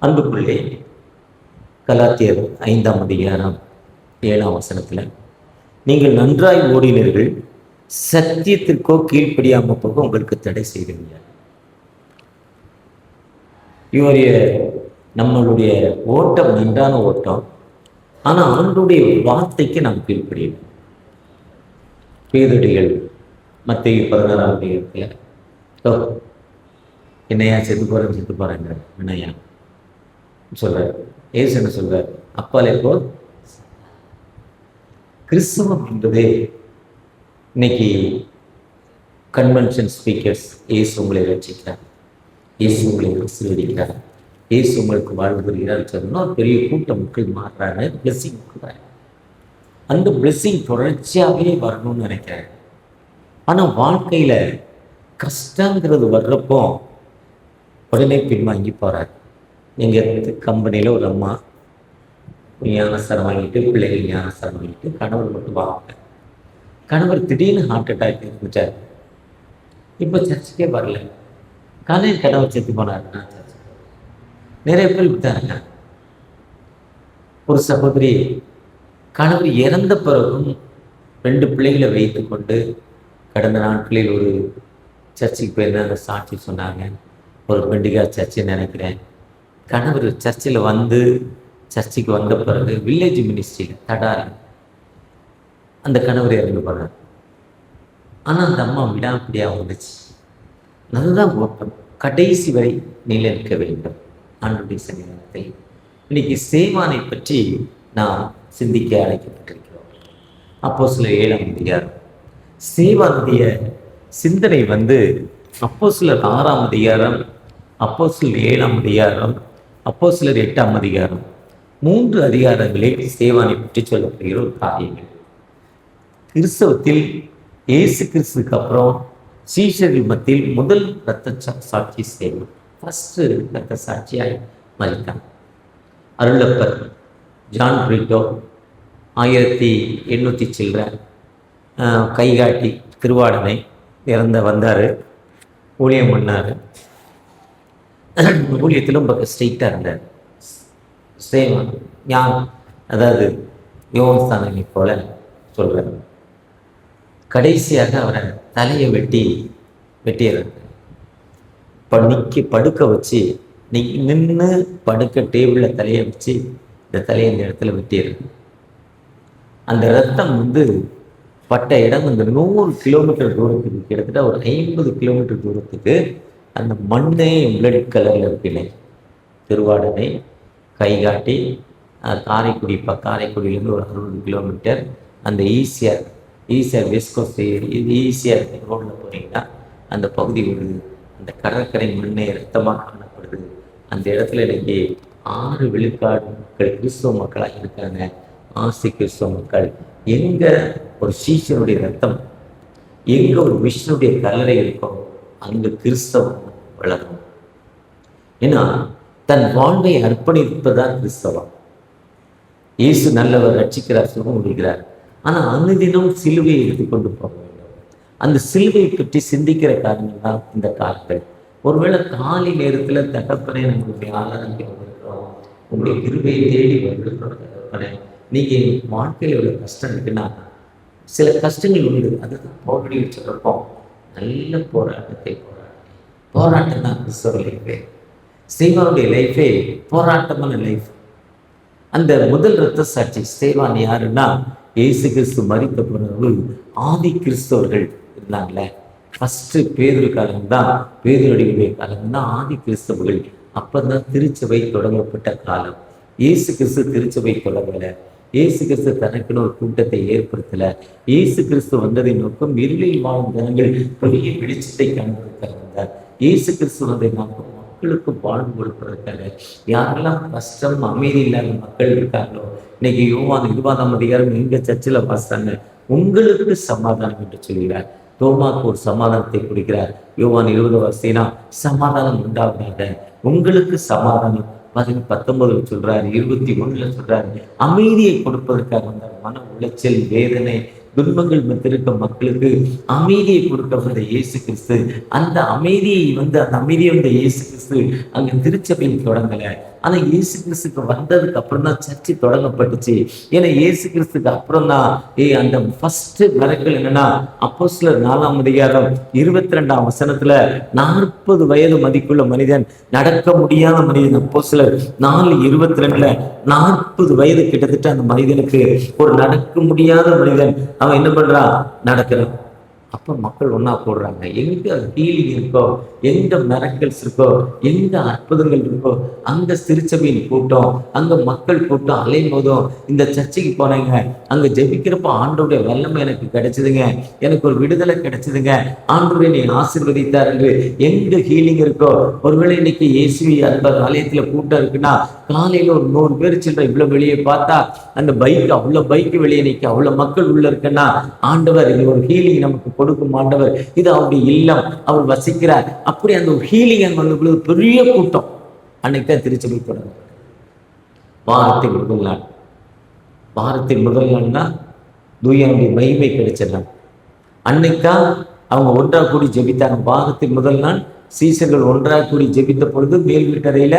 அன்புக்குள்ளே கலாத்தியர் 5ஆம் அதிகாரம் 7ஆம் வசனத்துல, நீங்கள் நன்றாய் ஓடினீர்கள், சத்தியத்திற்கோ கீழ்ப்படியாம போக உங்களுக்கு தடை செய்வீங்க. இவருடைய நம்மளுடைய ஓட்டம் நன்றான ஓட்டம், ஆனா ஆண்டுடைய வார்த்தைக்கு நாம் கீழ்ப்படியணும். பேதுடிகள் மத்தேயு 16ஆம் அதிகாரத்துல, என்னையா செத்து போறேங்க என்னையா சொல்றாரு. ஏசு என்ன சொல்றாரு? அப்பாலே போ. கிறிஸ்தவம் என்பதே இன்னைக்கு கன்வென்ஷன் ஸ்பீக்கர்ஸ், இயேசு உங்களை ரட்சிக்கிறார், இயேசு உங்களை ஆசீர்வதிக்கிறார், இயேசு உங்களுக்கு வாழ்வு தருகிறார் சொன்னா பெரிய கூட்டம் மக்கள் மாறுறாங்க, பிளெஸிங் கொடுக்குறாங்க. அந்த பிளெஸிங் தொடர்ச்சியாகவே வரணும்னு நினைக்கிறேன். ஆனா வாழ்க்கையில கஷ்டங்கிறது வர்றப்போ உடனே பின்வாங்கி போறாரு. எங்க கம்பெனியில ஒரு அம்மா ஞானஸ்தானம் வாங்கிட்டு, பிள்ளைகள் ஞானஸ்தானம் வாங்கிட்டு, கணவர் மட்டும் வாங்க. கணவர் திடீர்னு ஹார்ட் அட்டாக் இருந்துட்டார். இப்போ சர்ச்சுக்கே வரல. காலையில் கணவர் செத்து போனாருன்னா நிறைய பேர் விட்டாருங்க. ஒரு சகோதரி கணவர் இறந்த பிறகும் 2 பிள்ளைகளை வைத்து கொண்டு கடந்த நாட்களில் ஒரு சர்ச்சுக்கு போயிருந்தாங்க, சாட்சி சொன்னாங்க. ஒரு பெண்டிகா சர்ச்சு நினைக்கிறேன். கணவர் சர்ச்சில் சர்ச்சுக்கு வந்த பிறகு வில்லேஜ் மினிஸ்ட்ரியில் தடாரி அந்த கணவர் இறந்து போனார். ஆனால் அந்த அம்மா விடாப்பிடியாக வந்துச்சு. அதுதான் ஓட்டம், கடைசி வரை நிலைநிற்க வேண்டும். ஆண்டுடைய சன்னிதானத்தில் இன்னைக்கு சேவானை பற்றி நாம் சிந்திக்க அழைக்கப்பட்டிருக்கிறோம். அப்போஸ்தலர் 7ஆம் அதிகாரம் சேவானுடைய சிந்தனை அப்போஸ்தலர் 6ஆம் அதிகாரம், அப்போஸ்தலர் 7ஆம் அதிகாரம், அப்போஸ்தலர் 8ஆம் அதிகாரம், 3 அதிகாரங்களில் சேவானை பற்றி சொல்லப்படுகிற ஒரு காரியங்கள். கிறிஸ்தவத்தில் இயேசு கிறிஸ்துக்கு அப்புறம் சீஷர்கள் மத்தியில் முதல் இரத்த சாட்சி சேவை, ஃபர்ஸ்ட் இரத்த சாட்சியாய் மறித்தான். அருளப்பர் ஜான் பிரிட்டோ 1800 சில்லற கைகாட்டி திருவாடனை வந்தார், ஊழியம் பண்ணார். ஊழியத்திலும் ஸ்ட்ரெயிட்டாக இருந்தார். சேவன் அதாவது யோகஸ்தானனை போல சொல்றார். கடைசியாக அவரை தலையை வெட்டிடுறாரு. படுக்க வச்சு நின்று படுக்க டேபிளில் தலையை வச்சு இந்த தலையை இந்த இடத்துல வெட்டிடுறாரு. அந்த ரத்தம் பட்ட இடம் 100 கிலோமீட்டர் தூரத்துக்கு, கிட்டத்தட்ட ஒரு 50 கிலோமீட்டர் தூரத்துக்கு அந்த மண்ணே பிளட் கலரில் இருப்பினை. திருவாடனை கைகாட்டி காரைக்குடியிலேருந்து ஒரு 60 கிலோமீட்டர் அந்த ஈசிஆர் வெஸ்கோஸ் ஈசிஆர் ரோடில் போனீங்கன்னா அந்த பகுதி அந்த கடற்கரை மண்ணே ரத்தமாக காணப்படுது. அந்த இடத்துல இன்னைக்கு 6 விழுக்காடு மக்கள் கிறிஸ்தவ மக்களாக இருக்காங்க. ஆசி கிறிஸ்தவ மக்கள். எங்க ஒரு சீஷனுடைய ரத்தம், எங்க ஒரு விஷ்ணுடைய கல்லறை இருக்கும், அங்கு கிறிஸ்தவம் வளரும். ஏன்னா தன் வாழ்வை அர்ப்பணிப்பதுதான் கிறிஸ்தவம். இயேசு நல்லவர், ரட்சிக்கிறார், சுகம் முடிக்கிறார். ஆனா அனுதினம் சிலுவையை எடுத்துக்கொண்டு போக வேண்டும். அந்த சிலுவையை பற்றி சிந்திக்கிற காரணம் தான் இந்த காலங்கள். ஒருவேளை காலை நேரத்துல தகப்பனே நம்மளுடைய ஆராதனைக்கு வந்திருக்கிறோம், உங்களுடைய கிருபையை தேடி வந்திருக்கிறோம். தகப்பனே, நீங்க வாழ்க்கையில் எவ்வளவு கஷ்டம் இருக்குன்னா, சில கஷ்டங்கள் உண்டு. அதுதான் போராடி வச்சிருப்போம். நல்ல போராட்டம் தான் கிறிஸ்தவ லைஃபே. சேவானுடைய லைஃபே போராட்டமான லைஃப். அந்த முதல் இரத்த சாட்சி சேவான் யாருன்னா, இயேசு கிறிஸ்து மரித்த பிறகு ஆதி கிறிஸ்தவர்கள் இருந்தாங்களே. ஃபர்ஸ்ட் பேதுரு காலம்தான், பேதுருடைய காலம்தான் ஆதி கிறிஸ்தவர்கள். அப்பதான் திருச்சபை தொடங்கப்பட்ட காலம். இயேசு கிறிஸ்து திருச்சபை தொடங்கல. இயேசு கிறிஸ்து தனக்குன்னு ஒரு கூட்டத்தை ஏற்படுத்தல. இயேசு கிறிஸ்து வந்ததின் நோக்கம் இருளில் வாழும் ஜனங்கள் பெரிய வெளிச்சத்தை காண்பதற்காக வந்தார். இயேசு கிறிஸ்து வந்த நோக்கம் மக்களுக்கு வாழ்வு கொடுப்பதற்காக. யாரெல்லாம் கஷ்டம் அமைதி இல்லாத மக்கள் இருக்காங்களோ, இன்னைக்கு யோவான் 20ஆம் அதிகாரம் எங்க சர்ச்சில் வாசித்தாங்க, உங்களுக்கு சமாதானம் என்று சொல்கிறார். தோமாக்கு ஒரு சமாதானத்தை கொடுக்கிறார். யோவான் 20 வாசினா சமாதானம் உண்டாகுறாங்க, உங்களுக்கு சமாதானம். 19 சொல்றாரு, 21 சொல்றாரு, அமைதியை கொடுப்பதற்காக வந்தார். மன உளைச்சல், வேதனை, துன்பங்கள் மத்திருக்க மக்களுக்கு அமைதியை கொடுக்க வந்த இயேசு கிறிஸ்து. அந்த அமைதியை அந்த அமைதியை வந்த இயேசு கிறிஸ்து அங்கு திருச்சபையில் தொடங்கல. ஆனா இயேசு கிறிஸ்துக்கு வந்ததுக்கு அப்புறம் தான் சர்ச்சை தொடங்கப்பட்டுச்சு. ஏன்னா இயேசு கிறிஸ்துக்கு அப்புறம் தான் அந்த ஃபர்ஸ்ட் மிரக்கல் என்னன்னா, அப்போஸ்தலர் 4ஆம் அதிகாரம் 22ஆம் வசனத்துல 40 வயது மதிப்புள்ள மனிதன், நடக்க முடியாத மனிதன், அப்போஸ்தலர் 4:22ல 40 வயது கிட்டத்தட்ட அந்த மனிதனுக்கு, ஒரு நடக்க முடியாத மனிதன், அவன் என்ன பண்றான்? நடக்கிறான். அப்ப மக்கள் ஒன்னா போடுறாங்க. எங்க ஹீலிங் இருக்கோ, எங்க மிரக்கல்ஸ் இருக்கோ, எங்க அற்புதங்கள் இருக்கோ, அங்க திருச்சபையின் கூட்டம், அங்க மக்கள் கூட்டம் அலைமோதும். இந்த சர்ச்சைக்கு போனேங்க, அங்க ஜெபிக்கிறப்ப ஆண்டவருடைய வல்லமை எனக்கு கிடைச்சதுங்க, எனக்கு ஒரு விடுதலை கிடைச்சதுங்க, ஆண்டவரை நீ ஆசீர்வதித்தார் என்று எங்க ஹீலிங் இருக்கோ. ஒருவேளை இன்னைக்கு இயேசுவி அன்பர் ஆலயத்துல கூட்டம் இருக்குன்னா, காலையில ஒரு 100 பேர் சில்லற இவ்வளவு வெளியே பார்த்தா, அந்த பைக் அவ்வளவு பைக் வெளியே நிற்க, அவ்வளவு மக்கள் உள்ள இருக்குன்னா, ஆண்டவர் இது ஒரு ஹீலிங் நமக்கு கொடுக்கும் ஆண்டவர், இது அவருடைய இல்லம், அவர் வசிக்கிறார். அப்படி அந்த ஹீலிங் அங்க பெரிய கூட்டம். அன்னைக்கு தான் திருச்சபை தொடங்கும். வாரத்தின் முதல் நாள், வாரத்தின் முதல் நாள்னா தூயாவுடைய மகிமை கிடைச்சிடலாம். அன்னைக்குதான் அவங்க ஒன்றா கூடி ஜெபித்தாங்க. வாரத்தின் முதல் நாள் சீசர்கள் ஒன்றாக கூடி ஜெபித்த பொழுது மேல் வீட்டறையில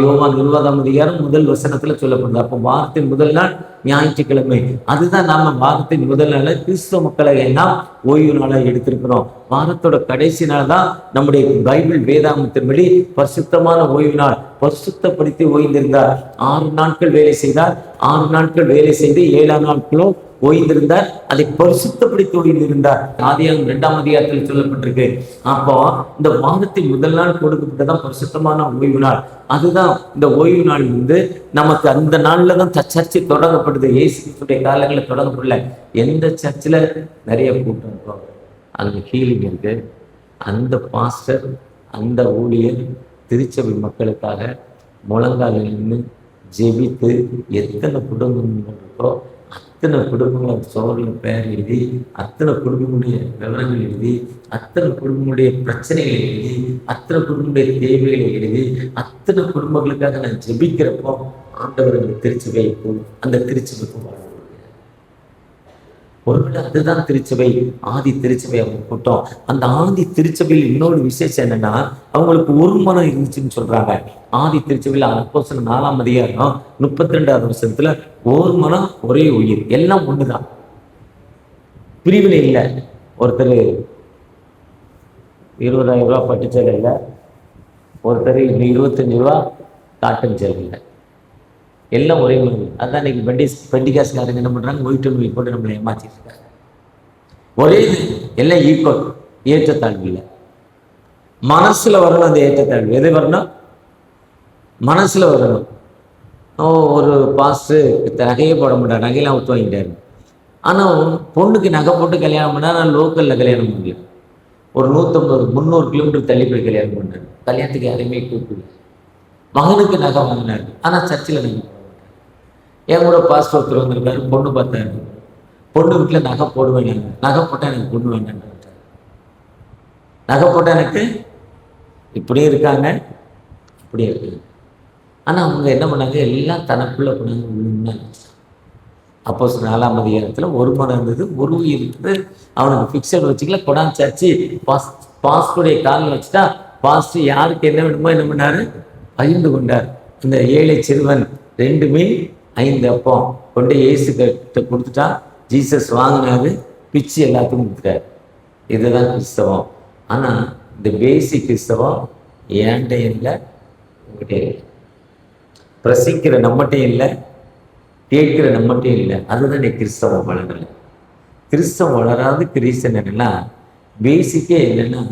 யோவான் 20ஆம் அதிகாரம் 1 வசனத்துல சொல்லப்படுது. அப்போ வாரத்தின் முதல் நாள் ஞாயிற்றுக்கிழமை. அதுதான் நாம வாரத்தின் முதல் நாள கிறிஸ்துவ மக்களை எல்லாம் ஓய்வு நாளா எடுத்திருக்கிறோம். வாரத்தோட கடைசி நாள் தான் நம்முடைய பைபிள் வேதாகமத்தின்படி பரிசுத்தமான ஓய்வு நாள். பரிசுத்தப்படுத்தி ஓய்ந்திருந்தார். 6 நாட்கள் வேலை செய்தார். 6 நாட்கள் வேலை செய்து 7ஆம் நாட்களோ ஓய்ந்திருந்தார். அதை பரிசுத்தப்படுத்தி ஓய்ந்திருந்தார். ஆதியாகமம் 2ஆம் அதிகாரத்தில் சொல்லப்பட்டிருக்கு. அப்போ இந்த வாரத்தின் முதல் நாள் கொடுக்கப்பட்டதான் பரிசுத்தமான ஓய்வு நாள். அதுதான் இந்த ஓய்வு நாள் நமக்கு அந்த நாள்ல தான் சர்ச்சை தொடங்கப்படுது. இயேசு கிறிஸ்துடைய காலங்களில் தொடங்கப்படல. எந்த சர்ச்சில் நிறைய கூட்டம் இருக்கும், அங்க ஹீலிங் இருக்கு. அந்த பாஸ்டர், அந்த ஊழியர் திருச்சபை மக்களுக்காக முழங்கால நின்று ஜெபித்து, எத்தனை குடும்பங்கள் இருக்கோ அத்தனை குடும்பங்களை சோழர்கள் பெயர் எழுதி, அத்தனை குடும்பங்களுடைய விவரங்கள் எழுதி, அத்தனை குடும்பங்களுடைய பிரச்சனைகளை எழுதி, அத்தனை குடும்பங்களுடைய தேவைகளை எழுதி, அத்தனை குடும்பங்களுக்காக நான் ஜெபிக்கிறப்போ ஆண்டவர் அந்த திருச்சபை அந்த திருச்சபைக்கு ஒருவேளை அதுதான் திருச்சபை, ஆதி திருச்சபை அவங்க கூட்டம். அந்த ஆதி திருச்சபையில் இன்னொரு விசேஷம் என்னன்னா, அவங்களுக்கு ஒரு மனம் இருந்துச்சுன்னு சொல்றாங்க. ஆதி திருச்சபையில் அப்போஸ்தலர் 4ஆம் அதிகாரம் 32ஆவது வசனத்துல ஒரு மனம் ஒரே உயிர், எல்லாம் ஒண்ணுதான், பிரிவினை இல்லை. ஒருத்தர் 20,000 ரூபாய் பட்டு சேலை இல்லை, ஒருத்தர் 25 ரூபா காட்டன் சேலை இல்லை, எல்லாம் ஒரே மாதிரி. அதான் இன்னைக்கு பெண்டிகாஸ்காரங்க என்ன பண்றாங்க, ஒயிட் அண்ட் ஒயிட் போட்டு நம்மளை ஏமாத்திட்டு இருக்காங்க. ஒரே இது, எல்லாம் ஈக்குவல். ஏற்றத்தாழ்வு இல்லை. மனசுல வரணும் அந்த ஏற்றத்தாழ்வு. எது வரணும்? மனசுல வரணும். ஒரு பாஸ்டர் நகையே போட மாட்டார், நகையெல்லாம் ஒத்து வாங்கிட்டாரு. ஆனா பொண்ணுக்கு நகை போட்டு கல்யாணம் பண்ணா, நான் லோக்கல்ல கல்யாணம் பண்ணல, ஒரு 150-300 கிலோமீட்டர் தள்ளி போய் கல்யாணம் பண்ணாரு. கல்யாணத்துக்கு யாரையுமே கூப்பிடல. மகனுக்கு நகை வாங்கினாரு, ஆனா சர்ச்சில் நகை. என் கூட பாஸ்டர் ஒருத்தர் வந்திருக்காரு, பொண்ணு பார்த்தாரு. பொண்ணு வீட்டில் நகை போடுவேன், நகை போட்டா எனக்கு பொண்ணு வேண்டாம், நகை போட்டா எனக்கு இப்படியே இருக்காங்க, இப்படியே இருக்கு. ஆனா அவங்க என்ன பண்ணாங்க, எல்லாம் தனக்குள்ள பண்ணாங்க. அப்போஸ்தலர் 4ஆம் அதிகாரத்துல ஒரு மனம் இருந்தது, ஒரு உயிர் இருந்தது. அவனுக்கு பிக்சர் வச்சுக்கல, கொடான் சர்ச்சி பாஸ்டருடைய காலில் வச்சுட்டா, பாஸ்டர் யாருக்கு என்ன வேணுமோ என்ன பண்ணாரு, பகிர்ந்து கொண்டார். இந்த ஏழை சிறுவன் 2 மீன் 5 அப்பம் கொண்டு இயேசு கிட்ட கொடுத்துட்டா, ஜீசஸ் வாங்கினாரு, பிச்சு எல்லாத்துக்கும் கொடுத்துட்டாரு. இதுதான் கிறிஸ்தவம். ஆனா இந்த பேசிக் கிறிஸ்தவம் ஏன்டே இல்லை, உங்ககிட்டே இல்லை. பிரசிக்கிற நம்மகிட்டே இல்லை, கேட்கிற நம்மகிட்டே இல்லை. அதுதான் நீ கிறிஸ்தவம் வளரல. கிறிஸ்தவம் வளராது ரீசன் என்னன்னா, பேசிக்கே என்னன்னா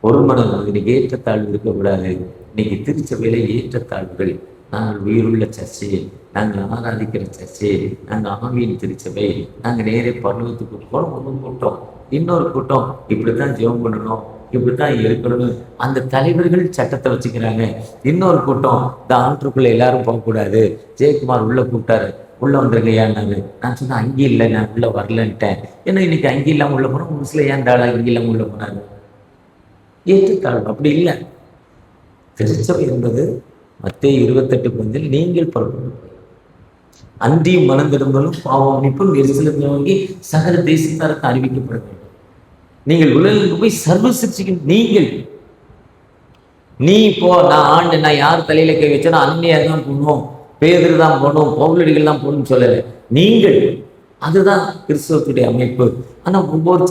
ஒரு மனம். இன்னைக்கு ஏற்றத்தாழ்வு இருக்கக்கூடாது. இன்னைக்கு திருச்சபையில ஏற்றத்தாழ்வுகள். நாங்கள் உயிருள்ள சர்ச்சை, நாங்கள் ஆராதிக்கிற சர்ச்சை, நாங்கள் ஆவியின் திருச்சபை, நாங்கள் நேரே பருவத்துக்கு போகிறோம். ஒரு கூட்டம், இன்னொரு கூட்டம் இப்படித்தான் ஜெபம் பண்ணணும், இப்படித்தான் இருக்கணும்னு அந்த தலைவர்கள் சட்டத்தை வச்சுக்கிறாங்க. இன்னொரு கூட்டம், இந்த ஆற்றுக்குள்ள எல்லாரும் போகக்கூடாது. ஜெயக்குமார் உள்ள கூப்பிட்டாரு, உள்ள வந்துருங்கய்யான்னாரு. நான் சொன்னேன் அங்கே இல்லை, நான் உள்ள வரலன்ட்டேன். ஏன்னா இன்னைக்கு அங்கே இல்லாமல் உள்ள போனோம், ஒரு சில ஏன் தாளா இங்கே இல்லாமல் உள்ள போனாரு. ஏற்றுத்தாழ்வு அப்படி இல்லை. திருச்சபை என்பது மத்தேயு 28:10 நீங்கள் புறப்பட்டு அன்றியும் மனம் திரும்பலும் பாவம் மன்னிப்பும் எரிச்சலும் வாங்கி சகல தேசத்தாருக்கு அறிவிக்கப்பட வேண்டும். நீங்கள் உலகில் போய் சர்வ சிருஷ்டிக்கும் நீங்கள் நீ இப்போ நான் யார் தலையில கை வச்சேன்னா அன்னையார் தான் போகணும், பேதுரு தான் போகணும், பவுலடிகள் தான் போகணும்னு சொல்லலை. நீங்கள், அதுதான் கிறிஸ்தவத்துடைய அமைப்பு. ஆனால் ஒவ்வொரு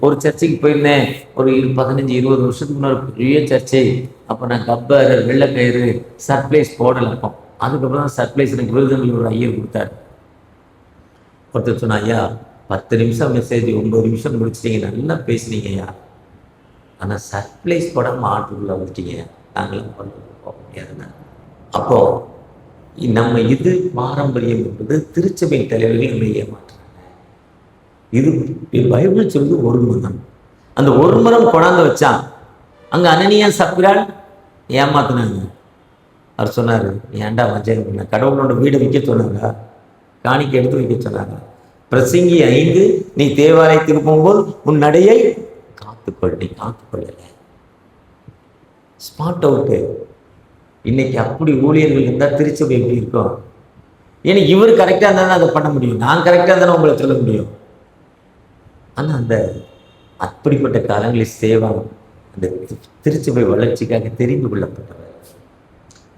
ஒரு சர்ச்சைக்கு போயிருந்தேன் ஒரு 15-20 வருஷத்துக்கு முன்னாடி, பெரிய சர்ச்சை. அப்போ நான் கப்பர், வெள்ளைக்கயிறு, சர்ப்ரைஸ் போடலை. அப்போ அதுக்கப்புறம் தான் சர்ப்ரைஸ் எனக்கு விருதுகள் ஒரு ஐயர் கொடுத்தாரு. ஒருத்தர் சொன்னா, ஐயா 10 நிமிஷம் மெசேஜ் 9 நிமிஷம் முடிச்சிட்டீங்க, நல்லா பேசுனீங்க ஐயா, ஆனால் சர்ப்ரைஸ் போடாமல் ஆட்டுக்குள்ள வந்துட்டீங்க, நாங்களாம் போக முடியாதுங்க. அப்போ நம்ம இது பாரம்பரியம் என்பது திருச்சபை தலைவர்கள் நம்ம ஏமாற்றுறாங்க. இது பைபிள் சொல்லுது ஒரு மரம். அந்த ஒரு மரம் கொண்டாந்து வச்சான். அங்க அனனியா சப்பிரால் ஏமாத்தினாங்க. அவர் சொன்னாரு, ஏன்டா வஞ்சகம் பண்ண, கடவுளோட வீடை விற்க சொன்னாங்க, காணிக்கை எடுத்து வைக்க சொன்னாங்க. பிரசங்கி 5, நீ தேவாலயத்துக்கு போகும்போது உன் நடையை காத்துக்கொள். நீ காத்துக்கொள்ளல, ஸ்பாட் அவுட்டு. இன்னைக்கு அப்படி ஊழியர்கள் இருந்தால் திருச்சபை எப்படி இருக்கும்? ஏன்னா இவர் கரெக்டாக இருந்தாலும் அதை பண்ண முடியும், நான் கரெக்டாக இருந்தாலும் உங்களை சொல்ல முடியும். ஆனால் அந்த அப்படிப்பட்ட காலங்களில் சேவம் அந்த திருச்சபை வளர்ச்சிக்காக தெரிந்து கொள்ளப்பட்டவர்.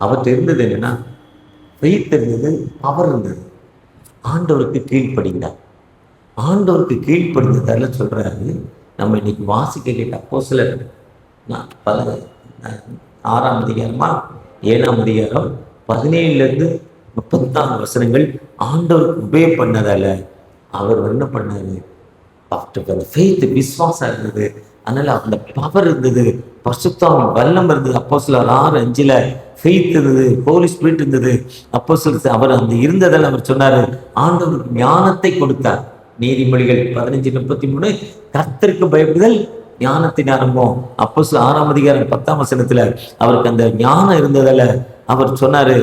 அவர்கிட்ட இருந்தது என்னன்னா, ஃபெய்த் இருந்தது, பவர் இருந்தது. ஆண்டவருக்கு கீழ்ப்படிந்தார். ஆண்டவருக்கு கீழ்ப்படிந்ததால சொல்றாரு, நம்ம இன்னைக்கு வாசிக்க கேட்ட அப்போஸ்தலர் 6ஆம் அதிகாரமா 7ஆம் அதிகாரம் 17 34 வசனங்கள் ஆண்டவருக்கு உபே பண்ணதால அவர் என்ன பண்ணாரு, ஃபெய்த், விசுவாசம் இருந்தது. அதனால அந்த பவர் இருந்தது, பரிசுத்தம் வல்லம் இருந்தது. அப்போஸ்தலர் 6:5 ஃபெய்த் இருந்தது, ஹோலி ஸ்பிரிட் இருந்தது. அப்போஸ்தலர் அவர் அந்த இருந்ததால் அவர் சொன்னாரு, ஆண்டவருக்கு ஞானத்தை கொடுத்தார். நீதிமொழிகள் 15:33 கர்த்தருக்கு பயப்படுதல் ஞானத்தின் ஆரம்பம். அப்போஸ்தலர் 6ஆம் அதிகாரம் 10ஆம் வசனத்துல அவருக்கு அந்த ஞானம் இருந்ததால அவர் சொன்னாரு,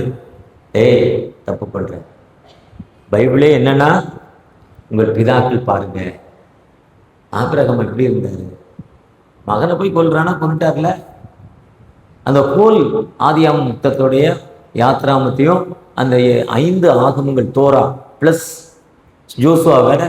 ஏய் தப்பு பண்ற, பைபிளே என்னன்னா உங்கள் பிதாக்கள் பாருங்க, ஆபிரகாம் எப்படி இருந்தாரு, மகனை போய் கொல்றானா, கொண்டுட்டார்ல. அந்த கோல் ஆதியாகமத்துடைய யாத்ராமத்தையும் அந்த 5 ஆகமங்கள் தோரா பிளஸ் ஜோசுவா வேற,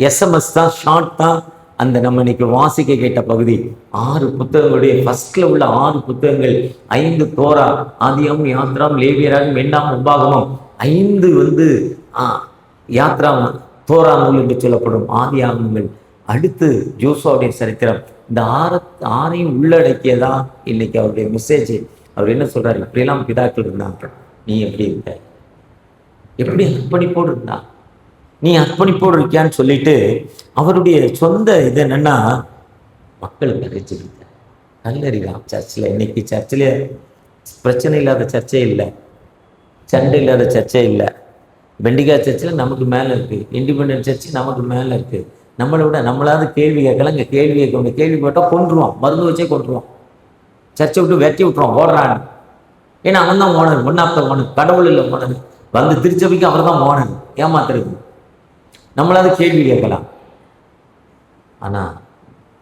எஸ்எம்எஸ் தான், ஷார்ட் தான். அந்த நம்ம இன்னைக்கு வாசிக்க கேட்ட பகுதி 6 புத்தகங்களுடைய ஃபர்ஸ்ட்ல உள்ள 6 புத்தகங்கள், 5 தோரா, ஆதியாகமம், யாத்ராம், லேவியராகம், எண்ணாம், உபாகமம், 5 யாத்ரா தோரா நூல் என்று சொல்லப்படும் ஆதியாகமங்கள். அடுத்து ஜோசுவாவுடைய சரித்திரம். இந்த 6ஐயும் உள்ளடக்கியதா இன்னைக்கு அவருடைய மெசேஜ். அவர் என்ன சொல்றாரு, இப்படியெல்லாம் பிதாக்கள் இருந்தாங்க, நீ எப்படி இருக்க, எப்படி அர்ப்பணிப்போடு இருந்தா, நீ அர்ப்பணிப்போடு இருக்கியான்னு சொல்லிட்டு அவருடைய சொந்த இது என்னன்னா, மக்களுக்கு அறிவிச்சிருக்க கல்லறிதான். சர்ச்சில் இன்னைக்கு சர்ச்சில் பிரச்சனை இல்லாத சர்ச்சே இல்லை, சண்டை இல்லாத சர்ச்சே இல்லை. பெண்டிகா சர்ச்சில் நமக்கு மேலே இருக்கு, இண்டிபெண்டன்ட் சர்ச்சு நமக்கு மேலே இருக்கு. நம்மளை விட நம்மளாவது கேள்வி கேட்கலாம். இங்கே கேள்வி கேட்க கேள்வி போட்டால் கொண்டுருவான், மருந்து வச்சே கொண்டுருவான், சர்ச்சை விட்டு வெட்டி விட்டுருவான், ஓடுறான்னு. ஏன்னா அவன் தான் ஓனர், ஒன்னாப்த ஓனர், கடவுள் இல்லை ஓனர். வந்து திருச்சபைக்கு அவர் தான் ஓனர், ஏமாத்துறது. நம்மளாவது கேள்வி கேட்கலாம். ஆனா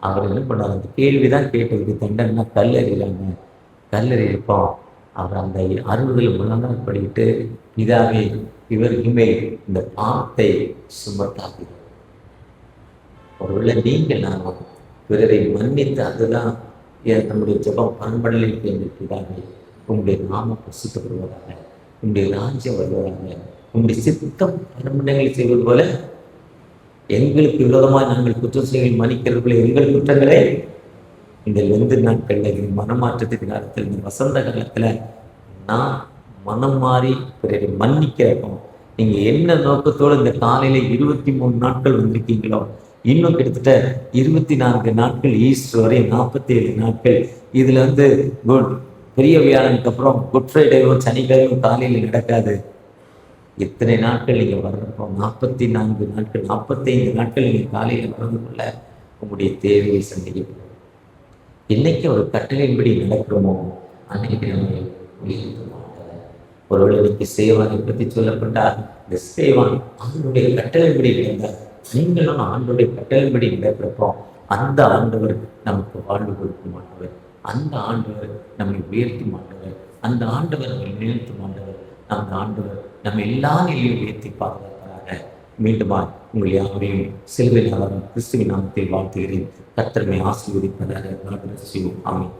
அவர் என்ன பண்ணார், அந்த கேள்விதான் கேட்டதுக்கு தண்டனை கல்லறியலாங்க, கல்லறியிருப்போம். அவர் அந்த அறுவதில் முழங்கால் படிட்டு, இதாவே இவருக்குமே இந்த பாவத்தை சுமத்தாகிறது. ஒருவேளை நீங்கள் நானும் பிறரை மன்னித்து, அதுதான் நம்முடைய ஜெபம், பண்படலில் இதாவே உங்களுடைய நாமம் பிரசித்தப்படுவதாக, உங்களுடைய ராஜ்யம் வருவதாக, உங்களுடைய சித்தம் பரமண்டங்களை செய்வது போல எங்களுக்கு விரோதமாக நாங்கள் குற்றம் செய்ய மன்னிக்கிறவர்களே, எங்கள் குற்றங்களே இந்த 2 நாட்கள்ல மனமாற்றத்துக்கு காலத்தில், இந்த வசந்த காலத்துல நான் மனம் மாறி பிறரை மன்னிக்கிறப்போம். நீங்க என்ன நோக்கத்தோடு இந்த காலையில 23 நாட்கள் வந்திருக்கீங்களோ, இன்னும் கிட்டத்தட்ட 24 நாட்கள் ஈஸ்டர் வரை 47 நாட்கள். இதுல பெரிய வியாழனுக்கு அப்புறம் குட் ஃப்ரைடேவும் சனிக்கிழமையும் காலையில் நடக்காது. இத்தனை நாட்கள் நீங்க வர்றப்போ 44 நாட்கள், 45 நாட்கள் நீங்க காலையில் வர்றது கொள்ள உங்களுடைய தேவையை சந்திக்கப்படும். இன்னைக்கு ஒரு கட்டளையின்படி நடக்கிறோமோ அன்னைக்கு நம்ம உயர்த்த மாட்டார். ஒருவேளை இன்னைக்கு சேவானை பற்றி சொல்லப்பட்டால், இந்த சேவான் ஆண்டோடைய கட்டளையின்படி நடந்தார். நீங்களும் ஆண்டோடைய கட்டளையின்படி நடக்கிறப்போ அந்த ஆண்டவர் நமக்கு வாழ்வு கொடுக்க மாட்டவர், அந்த ஆண்டவர் நம்மை உயர்த்தி மாட்டவர், அந்த ஆண்டவர் நம்மை நிறுத்த மாட்டவர், அந்த ஆண்டவர் நம்ம எல்லா நிலையும் உயர்த்தி பாதுகாப்பாக. மீண்டுமா உங்கள் யாரையும் சிலுவை நாளாக கிறிஸ்துவின் நாமத்தில் வாழ்த்துகிறேன். கர்த்தர் ஆசீர்வதிப்பதாக. ஆமென்.